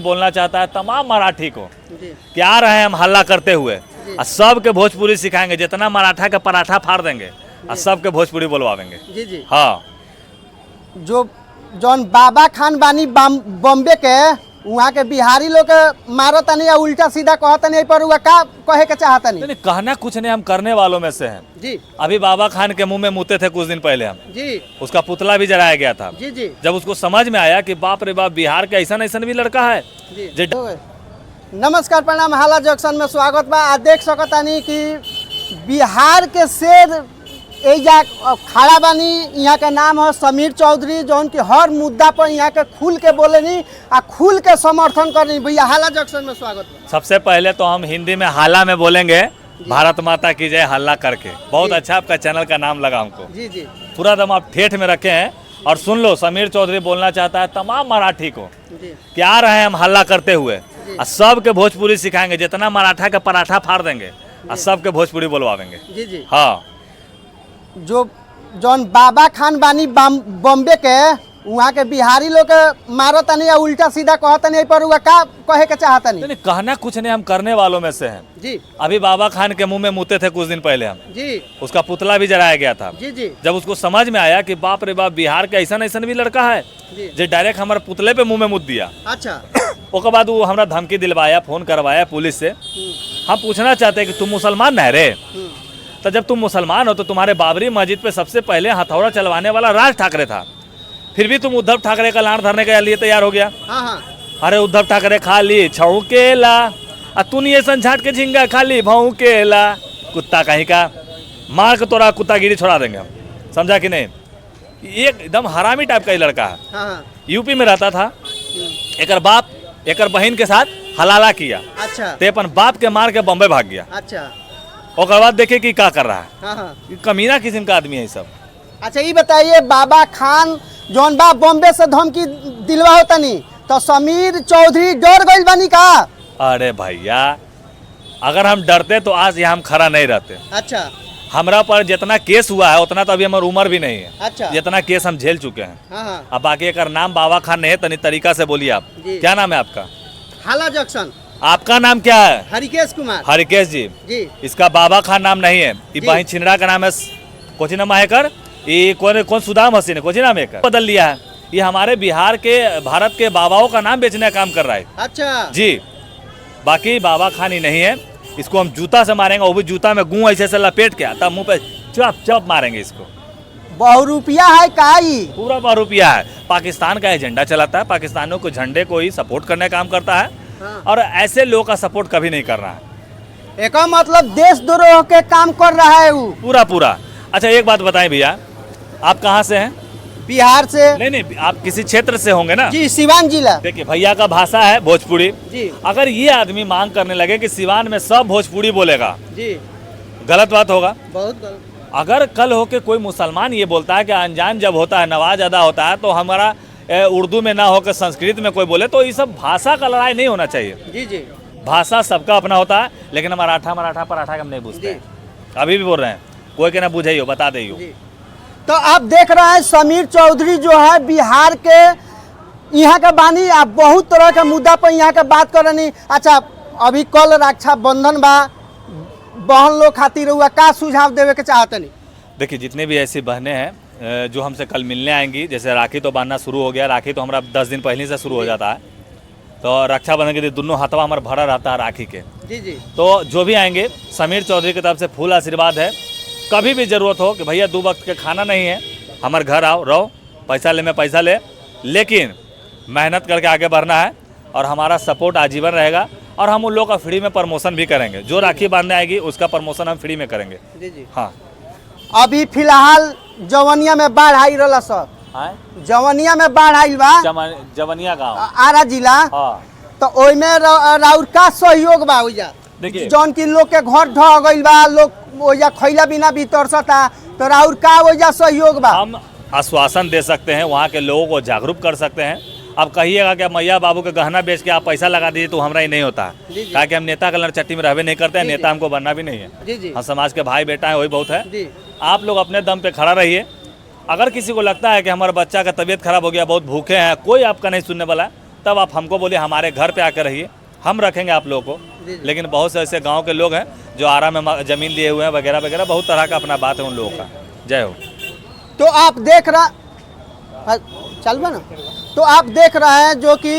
बोलना चाहता है तमाम मराठी को कि आ रहे हैं हम हल्ला करते हुए और सबके भोजपुरी सिखाएंगे, जितना मराठा का पराठा फाड़ देंगे और सबके भोजपुरी बोलवाएंगे। जी जी। हाँ, जो जौन बाबा खान बानी बॉम्बे के वहाँ के बिहारी लोग के मारत नहीं या उल्टा सीधा कहत नहीं पर वह का कहे के चाहता नहीं। नहीं कहना कुछ नहीं, हम करने वालों में से हैं। जी। अभी बाबा खान के मुंह में मुते थे कुछ दिन पहले हम। जी। उसका पुतला भी जलाया गया था। जी जी। जब उसको समझ में आया कि बाप रे बाप बिहार का ऐसा भी लड़का है। जी। नमस्कार प्रणाम, हाला जंक्शन में स्वागत बा। आ देख सकतानी कि बिहार के शेर एजा खड़ा बानी। यहाँ का नाम है समीर चौधरी, जौन की हर मुद्दा पर यहाँ के खुल के बोलेनी आ खुल के समर्थन करनी। भैया हाला जंक्शन में स्वागत बा। सबसे पहले तो हम हिंदी में हाला में बोलेंगे, भारत माता की जय हल्ला करके। बहुत अच्छा आपका चैनल का नाम लगा हमको। जी जी। पूरा दम आप ठेठ में रखे हैं। और सुन लो, समीर चौधरी बोलना चाहता है तमाम मराठी को कि आ रहे हैं हम हल्ला करते हुए और सबके भोजपुरी सिखाएंगे, जितना मराठा का पराठा फाड़ देंगे और सबके भोजपुरी बोलवाएंगे। जी जी। हाँ, जो जौन बाबा खान बानी बॉम्बे के वहाँ के बिहारी लोग के मारत नहीं या उल्टा सीधा कहत नहीं पर वह का कहे के चाहता नहीं। कहना कुछ नहीं, हम करने वालों में से हैं। जी। अभी बाबा खान के मुंह में मुते थे कुछ दिन पहले हम। जी। उसका पुतला भी जलाया गया था। जी जी। जब उसको समझ में आया कि बाप रे बाप बिहार का ऐसा भी लड़का है, जो डायरेक्ट हमारे पुतले पे मुंह में मुत दिया। अच्छा। उसके बाद वो हमारा धमकी दिलवाया, फोन करवाया पुलिस से। हम पूछना चाहते हैं कि तुम मुसलमान न रे? तो जब तुम मुसलमान हो तो तुम्हारे बाबरी मस्जिद पे सबसे पहले हथौड़ा चलवाने वाला राज ठाकरे था, फिर भी तुम उद्धव ठाकरे का लाड़ धरने के लिए तैयार हो गया। हाँ। अरे उद्धव ठाकरे खाली छौकेला, तूने ये संझाट के झिंगा खाली भौकेला, कुत्ता कहीं का, मार के तोरा कुत्तागिरी छोड़ा देंगे हम, समझा कि नहीं? एकदम हरामी टाइप का ही लड़का है। हाँ। यूपी में रहता था, एक बाप एक बहन के साथ हलाला किया। अच्छा। ते अपन बाप के मार के बॉम्बे भाग गया। अच्छा। और बाद देखे कि क्या कर रहा है। हाँ। कमीना किस्म का आदमी है सब। अच्छा, ये बताइए, बाबा खान जौन बा बॉम्बे से धमकी दिलवा होता नहीं तो समीर चौधरी डर गई बानी का? अरे भैया, अगर हम डरते तो आज यहाँ हम खड़ा नहीं रहते। अच्छा। हमरा पर जितना केस हुआ है उतना तो अभी हमारी उम्र भी नहीं है। अच्छा। जितना केस हम झेल चुके हैं। हाँ। अब बाकी अगर नाम बाबा खान नहीं है तनी तरीका से बोलिए आप। क्या नाम है आपका? हाला जंक्शन। आपका नाम क्या है? हरिकेश कुमार। हरिकेश जी। जी। इसका बाबा खान नाम नहीं है, ये बहन छिंदरा का नाम है कोची नाम है कर, ये कौन सुदाम हसीन है, कोची नाम है कर, बदल लिया है। ये हमारे बिहार के भारत के बाबाओं का नाम बेचने का काम कर रहा है। अच्छा जी। बाकी बाबा खान ही नहीं है, इसको हम जूता से मारेंगे, वो भी जूता में गूं ऐसे लपेट के आता मुंह पे चप चप मारेंगे इसको। बहुरूपिया है का? पूरा बहुरूपिया है, पाकिस्तान का एजेंडा चलाता है, पाकिस्तानियों को झंडे को ही सपोर्ट करने का काम करता है। हाँ। और ऐसे लोगों का सपोर्ट कभी नहीं कर रहा है। एक मतलब देशद्रोह के काम कर रहा है वो पूरा। अच्छा, एक बात बताएं भैया, आप कहाँ से हैं? बिहार से। नहीं, आप किसी क्षेत्र से होंगे ना? जी, सिवान जिला। देखिए, भैया का भाषा है भोजपुरी जी। अगर ये आदमी मांग करने लगे कि सिवान में सब भोजपुरी बोलेगा जी, गलत बात होगा, बहुत गलत। अगर कल हो के कोई मुसलमान ये बोलता है कि अनजान जब होता है नवाज अदा होता है तो हमारा उर्दू में ना होकर संस्कृत में कोई बोले, तो ये सब भाषा का लड़ाई नहीं होना चाहिए। जी जी। भाषा सबका अपना होता है, लेकिन हम मराठा पराठा हम नहीं पूछते। अभी भी बोल रहे हैं, कोई के ना बुझाइयो, बता दे। तो आप देख रहे हैं समीर चौधरी जो है बिहार के यहाँ का बानी, आप बहुत तरह के मुद्दा पर यहाँ के बात कर रही। अच्छा, अभी कल रक्षाबंधन बा, बहन लोग खातिर हुआ का सुझाव देवे के चाहते नहीं? देखिए, जितने भी ऐसी बहनें हैं जो हमसे कल मिलने आएंगी, जैसे राखी तो बांधना शुरू हो गया, राखी तो हमारा 10 दिन पहले से शुरू हो जाता है, तो रक्षाबंधन के दिन दोनों हाथवा हमारा भरा रहता है राखी के। जी जी। तो जो भी आएंगे, समीर चौधरी की तरफ से फुल आशीर्वाद है। कभी भी जरूरत हो कि भैया 2 वक्त के खाना नहीं है, हमारे घर आओ, रहो, पैसा ले, मैं पैसा ले, लेकिन मेहनत करके आगे बढ़ना है और हमारा सपोर्ट आजीवन रहेगा। और हम उन लोगों का फ्री में प्रमोशन भी करेंगे, जो राखी बांधने आएगी उसका प्रमोशन हम फ्री में करेंगे। जी जी। हाँ। अभी फिलहाल जवनिया में बाढ़ आई रहा सर, जवनिया में बाढ़ आई बा, जवनिया गाँव आरा जिला। हाँ। तो ओइमे राउर का सहयोग बा? देखिए, जौन की लोग के घर ढह गइल बा, लोग ओइजा खैला बिना भी तरसता, तो राउर का ओइजा सहयोग बा? हम आश्वासन दे सकते हैं, वहाँ के लोगों को जागरूक कर सकते हैं। अब कहिएगा कि मैया बाबू के गहना बेच के आप पैसा लगा दीजिए, तो हमारा ही नहीं होता है, ताकि हम नेता का लड़चट्टी में रहवे नहीं करते हैं, नेता हमको बनना भी नहीं है। हम समाज के भाई बेटा है, वही बहुत है। आप लोग अपने दम पे खड़ा रहिए। अगर किसी को लगता है कि हमारा बच्चा का तबीयत खराब हो गया, बहुत भूखे हैं, कोई आपका नहीं सुनने वाला, तब आप हमको बोलिए हमारे घर पे आकर रहिए, हम रखेंगे आप लोगों को। लेकिन बहुत से ऐसे गांव के लोग हैं जो आरा में ज़मीन लिए हुए हैं वगैरह वगैरह, बहुत तरह का अपना बात है उन लोगों का। जय हो। तो आप देख रहा चल बा ना, तो आप देख रहे हैं जो कि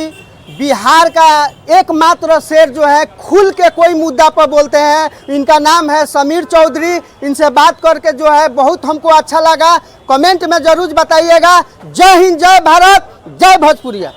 बिहार का एकमात्र शेर जो है खुल के कोई मुद्दा पर बोलते हैं, इनका नाम है समीर चौधरी। इनसे बात करके जो है बहुत हमको अच्छा लगा। कमेंट में जरूर बताइएगा। जय हिंद, जय भारत, जय भोजपुरिया।